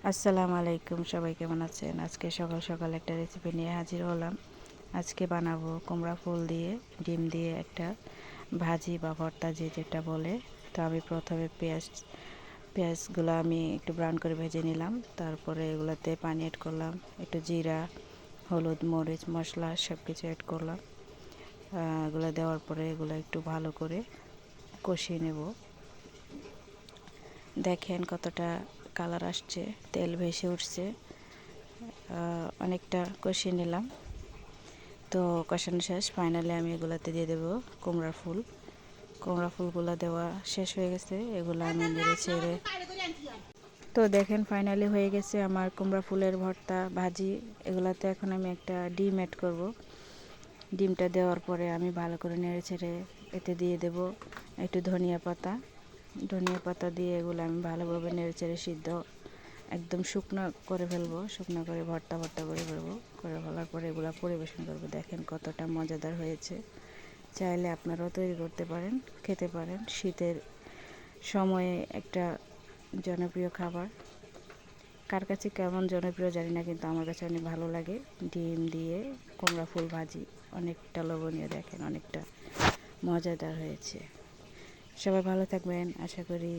আসসালামু আলাইকুম, সবাই কেমন আছেন? আজকে সকাল সকাল একটা রেসিপি নিয়ে হাজির হলাম। আজকে বানাবো কুমড়া ফুল দিয়ে ডিম দিয়ে একটা ভাজি বা ভর্তা, যে যেটা বলে। তো আমি প্রথমে পেঁয়াজগুলো আমি একটু ব্রাউন করে ভেজে নিলাম। তারপরে এগুলাতে পানি অ্যাড করলাম, একটু জিরা, হলুদ, মরিচ, মশলা সব কিছু অ্যাড করলাম। এগুলো দেওয়ার পরে এগুলো একটু ভালো করে কষিয়ে নেব। দেখেন কতটা কালার আসছে, তেল ভেসে উঠছে। অনেকটা কষিয়ে নিলাম। তো কষানো শেষ, ফাইনালি আমি এগুলাতে দিয়ে দেবো কুমড়া ফুলগুলো দেওয়া শেষ হয়ে গেছে। এগুলো আমি নেড়ে ছেড়ে, তো দেখেন ফাইনালি হয়ে গেছে আমার কুমড়া ফুলের ভর্তা ভাজি। এগুলাতে এখন আমি একটা ডিম অ্যাড করব। ডিমটা দেওয়ার পরে আমি ভালো করে নেড়ে ছেড়ে এতে দিয়ে দেব একটু ধনিয়া পাতা দিয়ে এগুলো আমি ভালোভাবে নেড়ে ছেড়ে সিদ্ধ একদম শুকনো করে ফেলবো, শুকনো করে ভর্তা করে ফেলবো। করে ফেলার পরে এগুলো পরিবেশন করবো। দেখেন কতটা মজাদার হয়েছে। চাইলে আপনারাও তৈরি করতে পারেন, খেতে পারেন। শীতের সময়ে একটা জনপ্রিয় খাবার। কার কাছে কেমন জনপ্রিয় জানি না, কিন্তু আমার কাছে অনেক ভালো লাগে। ডিম দিয়ে কুমড়া ফুল ভাজি অনেকটা লোভনীয়, দেখেন অনেকটা মজাদার হয়েছে। সবাই ভালো থাকবেন, আশা করি